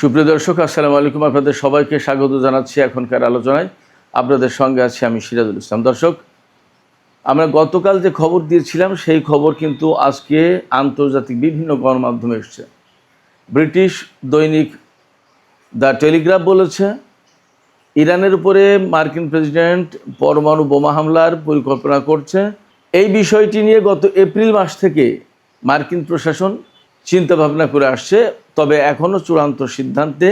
সুপ্রিয় দর্শক, আসসালামু আলাইকুম। আপনাদের সবাইকে স্বাগত জানাচ্ছি এখনকার আলোচনায়। আপনাদের সঙ্গে আছি আমি সিরাজুল ইসলাম। দর্শক, আমরা গতকাল যে খবর দিয়েছিলাম সেই খবর কিন্তু আজকে আন্তর্জাতিক বিভিন্ন গণমাধ্যমে এসছে। ব্রিটিশ দৈনিক দ্য টেলিগ্রাফ বলেছে, ইরানের উপরে মার্কিন প্রেসিডেন্ট পরমাণু বোমা হামলার পরিকল্পনা করছে। এই বিষয়টি নিয়ে গত এপ্রিল মাস থেকে মার্কিন প্রশাসন চিন্তাভাবনা করে আসছে, তবে এখনও চূড়ান্ত সিদ্ধান্তে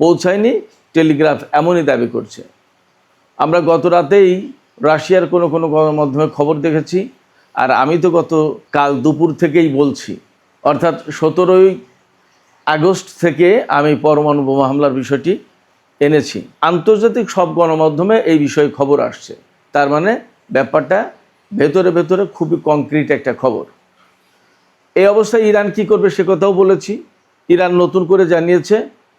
পৌঁছায়নি। টেলিগ্রাফ এমনই দাবি করছে। আমরা গত রাতেই রাশিয়ার কোনো গণমাধ্যমে খবর দেখেছি, আর আমি তো গতকাল দুপুর থেকেই বলছি, অর্থাৎ 17ই আগস্ট থেকে আমি পরমাণু বোমা হামলার বিষয়টি এনেছি। আন্তর্জাতিক সব গণমাধ্যমে এই বিষয়ে খবর আসছে। তার মানে ব্যাপারটা ভেতরে ভেতরে খুবই কংক্রিট একটা খবর। এই অবস্থায় ইরান কি করবে সে কথাও বলেছি। ইরান নতুন করে জানিয়েছে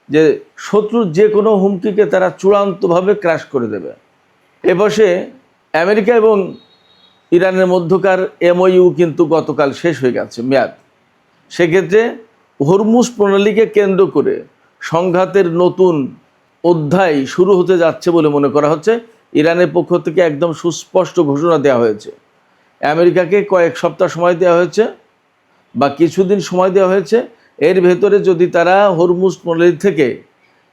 যে শত্রুর যে কোনো হুমকিকে তারা চূড়ান্তভাবে ক্র্যাশ করে দেবে। এ বসে আমেরিকা এবং ইরানের মধ্যকার MOU কিন্তু গতকাল শেষ হয়ে গেছে মেয়াদ। সেক্ষেত্রে হরমুজ প্রণালীকে কেন্দ্র করে সংঘাতের নতুন অধ্যায় শুরু হতে যাচ্ছে বলে মনে করা হচ্ছে। ইরানের পক্ষ থেকে একদম সুস্পষ্ট ঘোষণা দেওয়া হয়েছে। আমেরিকাকে কয়েক সপ্তাহ সময় দেওয়া হয়েছে বা কিছুদিন সময় দেওয়া হয়েছে। এর ভেতরে যদি তারা হরমুজ প্রণালী থেকে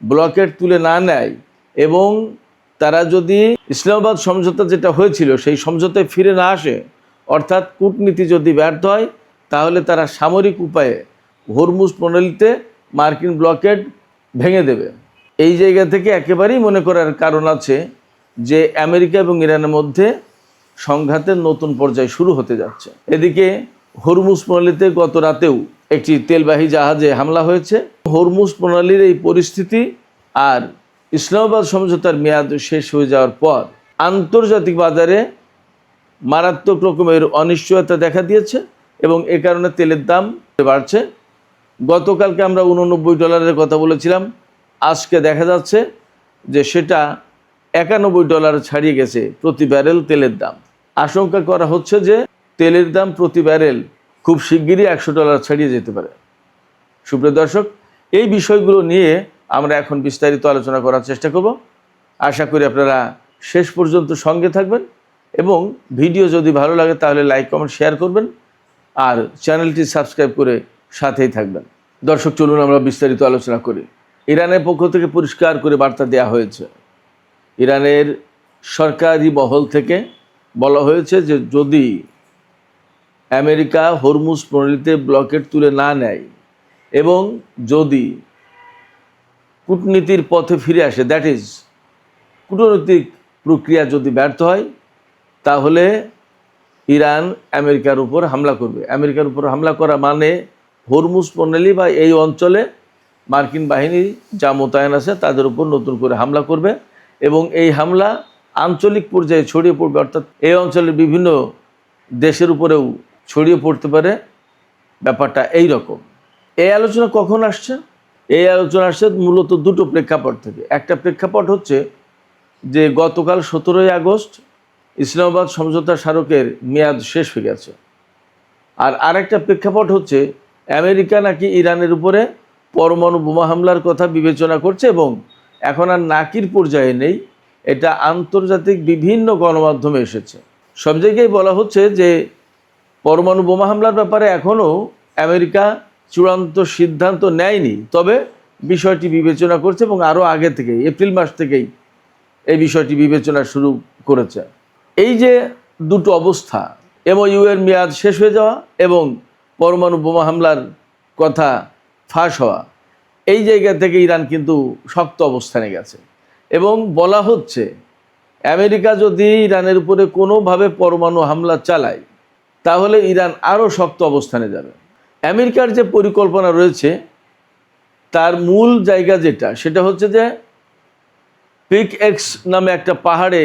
ব্লকেট তুলে না নেয় এবং তারা যদি ইসলামাবাদ সমঝোতা যেটা হয়েছিল সেই সমঝোতায় ফিরে না আসে, অর্থাৎ কূটনীতি যদি ব্যর্থ হয়, তাহলে তারা সামরিক উপায়ে হরমুজ প্রণালীতে মার্কিন ব্লকেট ভেঙে দেবে। এই জায়গা থেকে একেবারেই মনে করার কারণ আছে যে আমেরিকা এবং ইরানের মধ্যে সংঘাতের নতুন পর্যায় শুরু হতে যাচ্ছে। এদিকে হরমুজ প্রণালীতে গত রাতেও একটি তেলবাহী জাহাজে হামলা হয়েছে। হরমুজ প্রণালীর এই পরিস্থিতি আর ইসলামাবাদ সমঝোতার মেয়াদ শেষ হয়ে যাওয়ার পর আন্তর্জাতিক বাজারে মারাত্মক রকমের অনিশ্চয়তা দেখা দিয়েছে এবং এ কারণে তেলের দাম বাড়ছে। গতকালকে আমরা $89 কথা বলেছিলাম, আজকে দেখা যাচ্ছে যে সেটা $91 ছাড়িয়ে গেছে প্রতি ব্যারেল তেলের দাম। আশঙ্কা করা হচ্ছে যে তেলের দাম প্রতি ব্যারেল খুব শিগগিরই $100 ছাড়িয়ে যেতে পারে। সুপ্রিয় দর্শক, এই বিষয়গুলো নিয়ে আমরা এখন বিস্তারিত আলোচনা করার চেষ্টা করব। আশা করি আপনারা শেষ পর্যন্ত সঙ্গে থাকবেন এবং ভিডিও যদি ভালো লাগে তাহলে লাইক, কমেন্ট, শেয়ার করবেন আর চ্যানেলটি সাবস্ক্রাইব করে সাথেই থাকবেন। দর্শক, চলুন আমরা বিস্তারিত আলোচনা করি। ইরানের পক্ষ থেকে পরিষ্কার করে বার্তা দেওয়া হয়েছে। ইরানের সরকারি মহল থেকে বলা হয়েছে যে যদি আমেরিকা হরমুজ প্রণালীতে ব্লকেট তুলে না নেয় এবং যদি কূটনীতির পথে ফিরে আসে, দ্যাট ইজ কূটনৈতিক প্রক্রিয়া যদি ব্যর্থ হয়, তাহলে ইরান আমেরিকার উপর হামলা করবে। আমেরিকার উপর হামলা করা মানে হরমুজ প্রণালী বা এই অঞ্চলে মার্কিন বাহিনী যা মোতায়েন আছে তাদের উপর নতুন করে হামলা করবে এবং এই হামলা আঞ্চলিক পর্যায়ে ছড়িয়ে পড়বে, অর্থাৎ এই অঞ্চলের বিভিন্ন দেশের উপরেও ছড়িয়ে পড়তে পারে। ব্যাপারটা এই রকম। এই আলোচনা কখন আসছে? এই আলোচনা আসছে মূলত দুটো প্রেক্ষাপট থেকে। একটা প্রেক্ষাপট হচ্ছে যে গতকাল 17ই আগস্ট ইসলামাবাদ সমঝোতা স্মারকের মেয়াদ শেষ হয়ে গেছে। আর আরেকটা প্রেক্ষাপট হচ্ছে আমেরিকা নাকি ইরানের উপরে পরমাণু বোমা হামলার কথা বিবেচনা করছে এবং এখন আর নাকির পর্যায়ে নেই। এটা আন্তর্জাতিক বিভিন্ন গণমাধ্যমে এসেছে। সব জায়গায় বলা হচ্ছে যে পরমাণু বোমা হামলার ব্যাপারে এখনও আমেরিকা চূড়ান্ত সিদ্ধান্ত নেয়নি, তবে বিষয়টি বিবেচনা করছে এবং আরও আগে থেকেই এপ্রিল মাস থেকেই এই বিষয়টি বিবেচনা শুরু করেছে। এই যে দুটো অবস্থা, MOU এর মেয়াদ শেষ হয়ে যাওয়া এবং পরমাণু বোমা হামলার কথা ফাঁস হওয়া, এই জায়গা থেকে ইরান কিন্তু শক্ত অবস্থানে গেছে এবং বলা হচ্ছে আমেরিকা যদি ইরানের উপরে কোনোভাবে পরমাণু হামলা চালায় তাহলে ইরান আরও শক্ত অবস্থানে যাবে। আমেরিকার যে পরিকল্পনা রয়েছে তার মূল জায়গা সেটা হচ্ছে যে PIC-X নামে একটা পাহাড়ে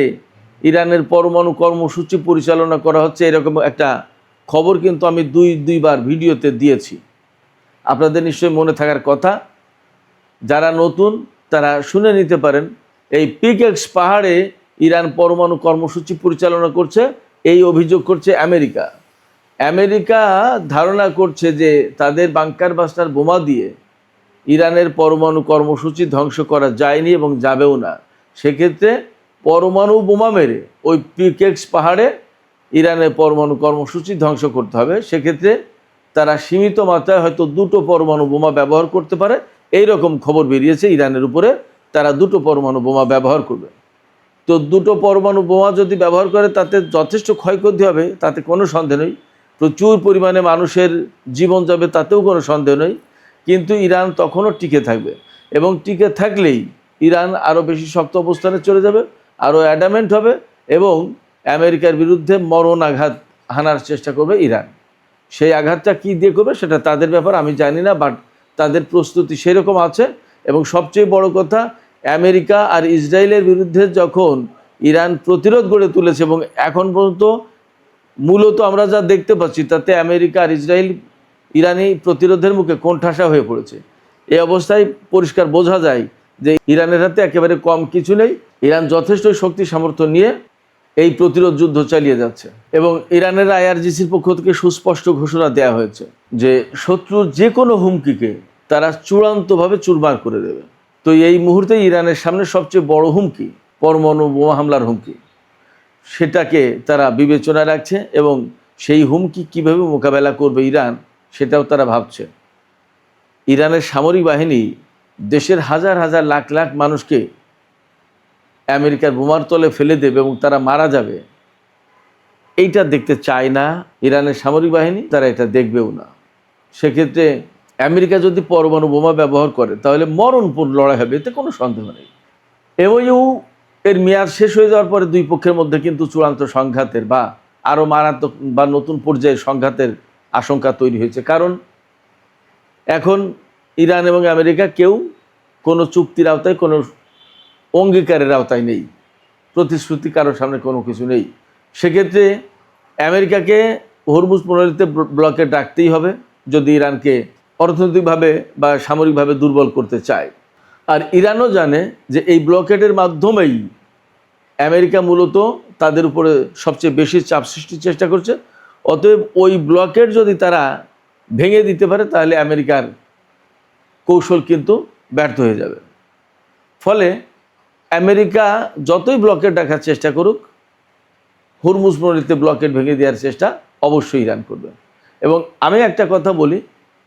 ইরানের পরমাণু কর্মসূচি পরিচালনা করা হচ্ছে, এরকম একটা খবর কিন্তু আমি দুইবার ভিডিওতে দিয়েছি। আপনাদের নিশ্চয়ই মনে থাকার কথা। যারা নতুন তারা শুনে নিতে পারেন। এই PIC-X পাহাড়ে ইরান পরমাণু কর্মসূচি পরিচালনা করছে, এই অভিযোগ করছে আমেরিকা। আমেরিকা ধারণা করছে যে তাদের বাংকার বাস্টার বোমা দিয়ে ইরানের পরমাণু কর্মসূচি ধ্বংস করা যায়নি এবং যাবেও না। সেক্ষেত্রে পরমাণু বোমা মেরে ওই পিকেক্স পাহাড়ে ইরানের পরমাণু কর্মসূচি ধ্বংস করতে হবে। সেক্ষেত্রে তারা সীমিত মাত্রায় হয়তো 2টো পরমাণু বোমা ব্যবহার করতে পারে, এই রকম খবর বেরিয়েছে। ইরানের উপরে তারা 2টো পরমাণু বোমা ব্যবহার করবে। তো 2টো পরমাণু বোমা যদি ব্যবহার করে তাতে যথেষ্ট ক্ষয়ক্ষতি হবে, তাতে কোনো সন্দেহ নেই। প্রচুর পরিমাণে মানুষের জীবন যাবে, তাতেও কোনো সন্দেহ নেই। কিন্তু ইরান তখনও টিকে থাকবে, এবং টিকে থাকলেই ইরান আরও বেশি শক্ত অবস্থানে চলে যাবে, আরও অ্যাডামেন্ট হবে, এবং আমেরিকার বিরুদ্ধে মরণ আঘাত হানার চেষ্টা করবে ইরান। সেই আঘাতটা কী দিয়ে করবে সেটা তাদের ব্যাপার, আমি জানি না, বাট তাদের প্রস্তুতি সেরকম আছে। এবং সবচেয়ে বড় কথা, আমেরিকা আর ইসরায়েলের বিরুদ্ধে যখন ইরান প্রতিরোধ গড়ে তুলেছে, এবং এখন পর্যন্ত মূলত আমরা যা দেখতে পাচ্ছি তাতে আমেরিকা আর ইসরায়েল ইরানি প্রতিরোধের মুখে কোণঠাসা হয়ে পড়েছে। এই অবস্থায় পরিষ্কার বোঝা যায় যে ইরানের হাতে একেবারে কম কিছু নেই। ইরান যথেষ্ট শক্তি সামর্থ্য নিয়ে এই প্রতিরোধ যুদ্ধ চালিয়ে যাচ্ছে, এবং ইরানের আইআরজিসির পক্ষ থেকে সুস্পষ্ট ঘোষণা দেওয়া হয়েছে যে শত্রুর যে কোনো হুমকিকে তারা চূড়ান্তভাবে চুরমার করে দেবে। তো এই মুহূর্তে ইরানের সামনে সবচেয়ে বড় হুমকি পরমাণু বোমা হামলার হুমকি, সেটাকে তারা বিবেচনায় রাখছে, এবং সেই হুমকি কিভাবে মোকাবেলা করবে ইরান সেটাও তারা ভাবছে। ইরানের সামরিক বাহিনী দেশের হাজার হাজার লাখ লাখ মানুষকে আমেরিকার বোমার তলে ফেলে দেবে এবং তারা মারা যাবে, এইটা দেখতে চায় না ইরানের সামরিক বাহিনী, তারা এটা দেখবেও না। সেক্ষেত্রে আমেরিকা যদি পরমাণু বোমা ব্যবহার করে তাহলে মরণপূর্ণ লড়াই হবে, এতে কোনো সন্দেহ নেই। এমওইউ এর মেয়াদ শেষ হয়ে যাওয়ার পরে দুই পক্ষের মধ্যে কিন্তু চূড়ান্ত সংঘাতের বা আরও মারাত্মক বা নতুন পর্যায়ে সংঘাতের আশঙ্কা তৈরি হয়েছে। কারণ এখন ইরান এবং আমেরিকা কেউ কোনো চুক্তির আওতায়, কোনো অঙ্গীকারের আওতায় নেই, প্রতিশ্রুতি কারোর সামনে কোনো কিছু নেই। সেক্ষেত্রে আমেরিকাকে হরমুজ প্রণালীতে ব্লকেট রাখতেই হবে যদি ইরানকে অর্থনৈতিকভাবে বা সামরিকভাবে দুর্বল করতে চায়। আর ইরানও জানে যে এই ব্লকেটের মাধ্যমেই আমেরিকা মূলত তাদের উপরে সবচেয়ে বেশি চাপ সৃষ্টির চেষ্টা করছে। অতএব ওই ব্লকেট যদি তারা ভেঙে দিতে পারে তাহলে আমেরিকার কৌশল কিন্তু ব্যর্থ হয়ে যাবে। ফলে আমেরিকা যতই ব্লকেট রাখার চেষ্টা করুক, হরমুজ প্রণালীতে ব্লকেট ভেঙে দেওয়ার চেষ্টা অবশ্যই ইরান করবে। এবং আমি একটা কথা বলি,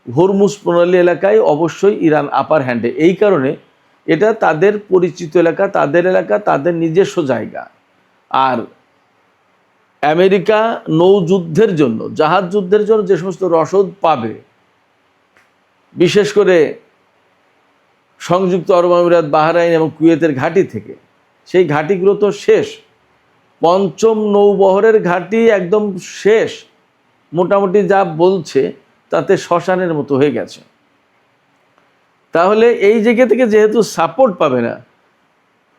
হরমুজ প্রণালী এলাকায় অবশ্যই ইরান আপার হ্যান্ডে, এই কারণে এটা তাদের পরিচিত এলাকা, তাদের নিজস্ব জায়গা। আর আমেরিকা নৌযুদ্ধের জন্য, জাহাজ যুদ্ধের জন্য যে সমস্ত রসদ পাবে, বিশেষ করে সংযুক্ত আরব আমিরাত, বাহরাইন এবং কুয়েতের ঘাঁটি থেকে, সেই ঘাঁটিগুলো তো শেষ। পঞ্চম নৌবহরের ঘাঁটি একদম শেষ, মোটামুটি যা বলছে তাতে শ্মশানের মতো হয়ে গেছে। তাহলে এই জায়গা থেকে যেহেতু সাপোর্ট পাবে না,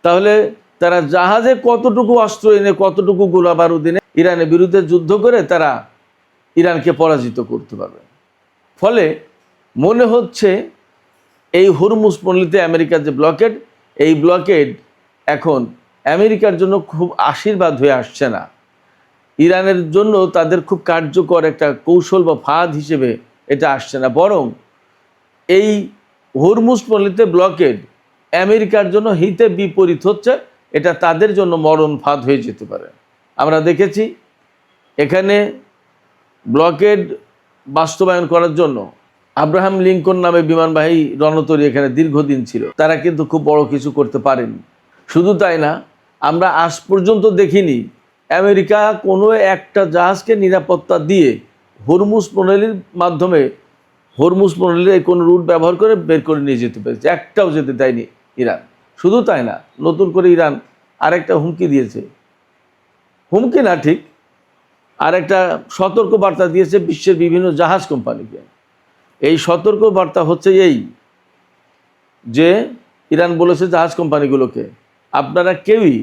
তাহলে তারা জাহাজে কতটুকু অস্ত্র এনে, কতটুকু গোলা বারুদ এনে ইরানের বিরুদ্ধে যুদ্ধ করে তারা ইরানকে পরাজিত করতে পারবে। ফলে মনে হচ্ছে এই হরমুজ প্রণালীতে আমেরিকার যে ব্লকেড, এই ব্লকেড এখন আমেরিকার জন্য খুব আশীর্বাদ হয়ে আসছে না, ইরানের জন্য তাদের খুব কার্যকর একটা কৌশল বা ফাঁদ হিসেবে এটা আসছে না। বরং এই হরমুজ প্রণালীতে ব্লকেড আমেরিকার জন্য হিতে বিপরীত হচ্ছে, এটা তাদের জন্য মরণ ফাঁদ হয়ে যেতে পারে। আমরা দেখেছি এখানে ব্লকেড বাস্তবায়ন করার জন্য আব্রাহাম লিঙ্কন নামে বিমানবাহী রণতরী এখানে দীর্ঘদিন ছিল, তারা কিন্তু খুব বড় কিছু করতে পারেনি। শুধু তাই না, আমরা আজ পর্যন্ত দেখিনি আমেরিকা কোনো একটা জাহাজকে নিরাপত্তা দিয়ে হরমুজ প্রণালীর মাধ্যমে, হরমুজ প্রণালীর কোনো রুট ব্যবহার করে বের করে নিয়ে যেতে পেরেছে, একটাও যেতে দেয়নি ইরান। শুধু তাই না, নতুন করে ইরান আরেকটা হুমকি দিয়েছে, হুমকি না ঠিক, আরেকটা সতর্ক বার্তা দিয়েছে বিশ্বের বিভিন্ন জাহাজ কোম্পানিকে। এই সতর্ক বার্তা হচ্ছে এই যে ইরান বলেছে জাহাজ কোম্পানিগুলোকে, আপনারা কেউই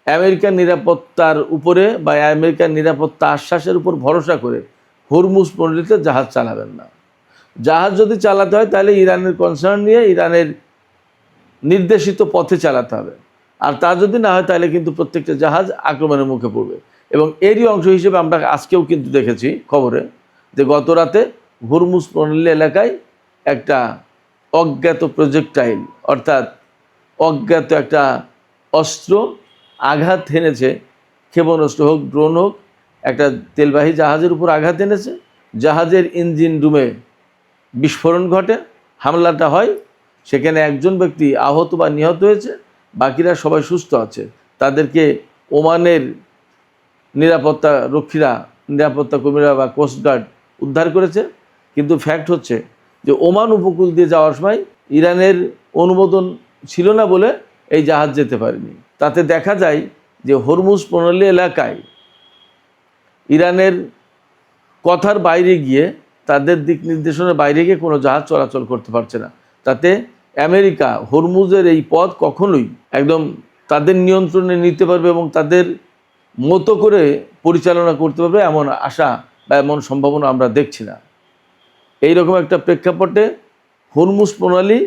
আমেরিকার নিরাপত্তার উপরে বা আমেরিকার নিরাপত্তা আশ্বাসের উপর ভরসা করে হরমুজ প্রণালীতে জাহাজ চালাবেন না। জাহাজ যদি চালাতে হয় তাহলে ইরানের কনসার্ন নিয়ে ইরানের নির্দেশিত পথে চালাতে হবে, আর তা যদি না হয় তাহলে কিন্তু প্রত্যেকটা জাহাজ আক্রমণের মুখে পড়বে। এবং এরই অংশ হিসেবে আমরা আজকেও কিন্তু দেখেছি খবরে যে গত রাতে হরমুজ প্রণালী এলাকায় একটা অজ্ঞাত প্রজেক্টাইল অর্থাৎ অজ্ঞাত একটা অস্ত্র আঘাত এনেছে, ক্ষেপণাস্ত্র হোক, ড্রোন হোক, একটা তেলবাহী জাহাজের উপর আঘাত এনেছে। জাহাজের ইঞ্জিন রুমে বিস্ফোরণ ঘটে, হামলাটা হয়, সেখানে একজন ব্যক্তি আহত বা নিহত হয়েছে, বাকিরা সবাই সুস্থ আছে। তাদেরকে ওমানের নিরাপত্তা রক্ষীরা, নিরাপত্তা কর্মীরা বা কোস্টগার্ড উদ্ধার করেছে। কিন্তু ফ্যাক্ট হচ্ছে যে ওমান উপকূল দিয়ে যাওয়ার সময় ইরানের অনুমোদন ছিল না বলে এই জাহাজ যেতে পারেনি। তাতে দেখা যায় যে হরমুজ প্রণালী এলাকায় ইরানের কথার বাইরে গিয়ে, তাদের দিক নির্দেশনার বাইরে গিয়ে কোনো জাহাজ চলাচল করতে পারছে না। তাতে আমেরিকা হরমুজের এই পথ কখনোই একদম তাদের নিয়ন্ত্রণে নিতে পারবে এবং তাদের মতো করে পরিচালনা করতে পারবে এমন আশা বা এমন সম্ভাবনা আমরা দেখছি না। এইরকম একটা প্রেক্ষাপটে হরমুজ প্রণালী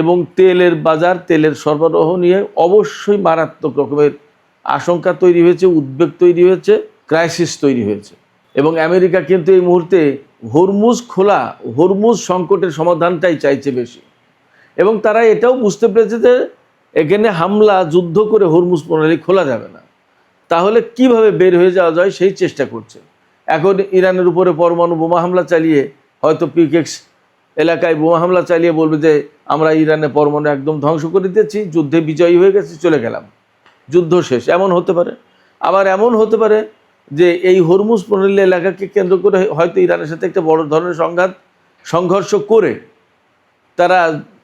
এবং তেলের বাজার, তেলের সরবরাহ নিয়ে অবশ্যই মারাত্মক রকমের আশঙ্কা তৈরি হয়েছে, উদ্বেগ তৈরি হয়েছে, ক্রাইসিস তৈরি হয়েছে। এবং আমেরিকা কিন্তু এই মুহূর্তে হরমুজ খোলা, হরমুজ সংকটের সমাধানটাই চাইছে বেশি। এবং তারা এটাও বুঝতে পেরেছে যে এখানে হামলা, যুদ্ধ করে হরমুজ প্রণালী খোলা যাবে না, তাহলে কিভাবে বের হয়ে যাওয়া যায় সেই চেষ্টা করছে। এখন ইরানের উপরে পরমাণু বোমা হামলা চালিয়ে, হয়তো পিকেক্স এলাকায় বোমা হামলা চালিয়ে বলবে যে আমরা ইরানের পরমাণু একদম ধ্বংস করে দিয়েছি, যুদ্ধে বিজয়ী হয়ে গেছি, চলে গেলাম, যুদ্ধ শেষ, এমন হতে পারে। আবার এমন হতে পারে যে এই হরমুজ প্রণালী এলাকাকে কেন্দ্র করে হয়তো ইরানের সাথে একটা বড় ধরনের সংঘর্ষ করে তারা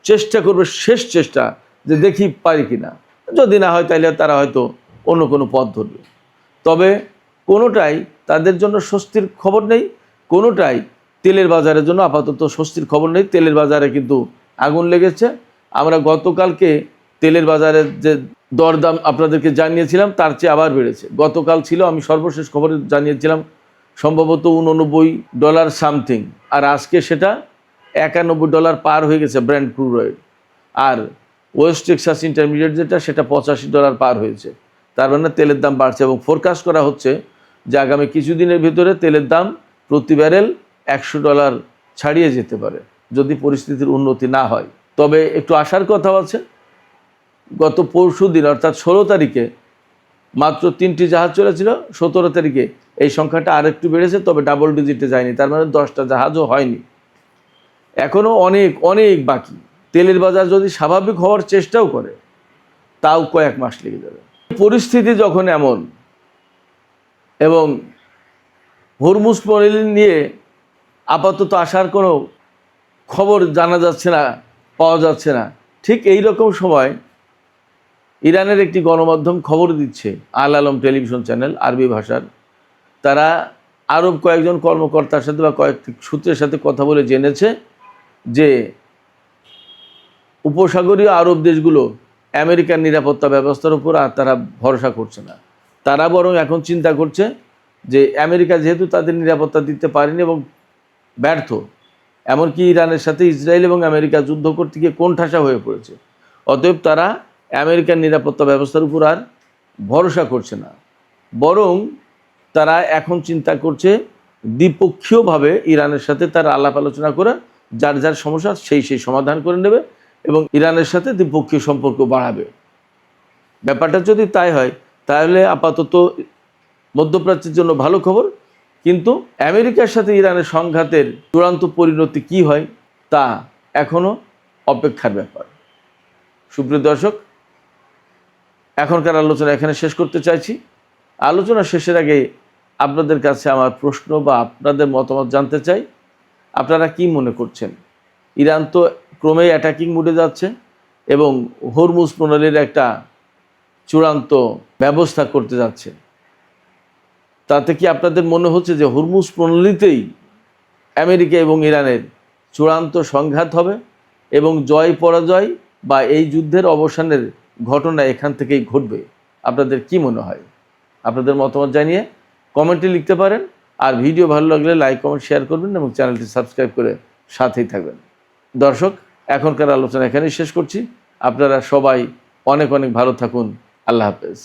চেষ্টা করবে, শেষ চেষ্টা, যে দেখি পারি কিনা। যদি না হয় তাহলে তারা হয়তো অন্য কোনো পথ ধরবে। তবে কোনোটাই তাদের জন্য স্বস্তির খবর নেই, কোনোটাই তেলের বাজারের জন্য আপাতত স্বস্তির খবর নেই। তেলের বাজারে কিন্তু আগুন লেগেছে। আমরা গতকালকে তেলের বাজারের যে দরদাম আপনাদেরকে জানিয়েছিলাম, তার চেয়ে আবার বেড়েছে। গতকাল ছিল, আমি সর্বশেষ খবরে জানিয়েছিলাম, সম্ভবত $89 সামথিং, আর আজকে সেটা $91 পার হয়ে গেছে ব্র্যান্ড ক্রুড অয়েল। আর ওয়েস্ট টেক্সাস ইন্টারমিডিয়েট যেটা, সেটা $85 পার হয়েছে। তার মানে তেলের দাম বাড়ছে এবং ফোরকাস্ট করা হচ্ছে যে আগামী কিছুদিনের ভিতরে তেলের দাম প্রতি ব্যারেল $100 ছাড়িয়ে যেতে পারে যদি পরিস্থিতির উন্নতি না হয়। তবে একটু আশার কথাও আছে। গত পরশু দিন অর্থাৎ 16 তারিখে মাত্র 3টি জাহাজ চলেছিল, 17 তারিখে এই সংখ্যাটা আরেকটু বেড়েছে, তবে ডাবল ডিজিটে যায়নি। তার মানে 10টা জাহাজও হয়নি, এখনও অনেক অনেক বাকি। তেলের বাজার যদি স্বাভাবিক হওয়ার চেষ্টাও করে, তাও কয়েক মাস লেগে যাবে। পরিস্থিতি যখন এমন এবং হরমুজ প্রণালী নিয়ে আপাতত আসার কোনো খবর জানা যাচ্ছে না, পাওয়া যাচ্ছে না, ঠিক এই রকম সময় ইরানের একটি গণমাধ্যম খবর দিচ্ছে, আল আলম টেলিভিশন চ্যানেল, আরবি ভাষার। তারা আরব কয়েকজন কর্মকর্তার সাথে বা কয়েকটি সূত্রের সাথে কথা বলে জেনেছে যে উপসাগরীয় আরব দেশগুলো আমেরিকার নিরাপত্তা ব্যবস্থার উপর আর তারা ভরসা করছে না। তারা বরং এখন চিন্তা করছে যে আমেরিকা যেহেতু তাদের নিরাপত্তা দিতে পারেনি এবং ব্যর্থ, এমনকি ইরানের সাথে ইসরায়েল এবং আমেরিকা যুদ্ধ করতে গিয়ে কোণঠাসা হয়ে পড়েছে, অতএব তারা আমেরিকার নিরাপত্তা ব্যবস্থার উপর আর ভরসা করছে না। বরং তারা এখন চিন্তা করছে দ্বিপক্ষীয়ভাবে ইরানের সাথে তারা আলাপ আলোচনা করে যার যার সমস্যা সেই সমাধান করে নেবে এবং ইরানের সাথে দ্বিপক্ষীয় সম্পর্ক বাড়াবে। ব্যাপারটা যদি তাই হয় তাহলে আপাতত মধ্যপ্রাচ্যের জন্য ভালো খবর। কিন্তু আমেরিকার সাথে ইরানের সংঘাতের চূড়ান্ত পরিণতি কী হয় তা এখনও অপেক্ষার ব্যাপার। সুপ্রিয় দর্শক, এখনকার আলোচনা এখানে শেষ করতে চাইছি। আলোচনা শেষের আগে আপনাদের কাছে আমার প্রশ্ন বা আপনাদের মতামত জানতে চাই। আপনারা কি মনে করছেন? ইরান তো ক্রমেই অ্যাটাকিং মুডে যাচ্ছে এবং হরমুজ প্রণালীর একটা চূড়ান্ত ব্যবস্থা করতে যাচ্ছে। তাতে কি আপনাদের মনে হচ্ছে যে হরমুজ প্রণালীতেই আমেরিকা এবং ইরানের চূড়ান্ত সংঘাত হবে এবং জয় পরাজয় বা এই যুদ্ধের অবসানের ঘটনা এখান থেকেই ঘটবে? আপনাদের কি মনে হয়? আপনাদের মতামত জানিয়ে কমেন্টে লিখতে পারেন। আর ভিডিও ভালো লাগলে লাইক, কমেন্ট, শেয়ার করবেন এবং চ্যানেলটি সাবস্ক্রাইব করে সাথেই থাকবেন। দর্শক, এখনকার আলোচনা এখানেই শেষ করছি। আপনারা সবাই অনেক অনেক ভালো থাকুন। আল্লাহ হাফেজ।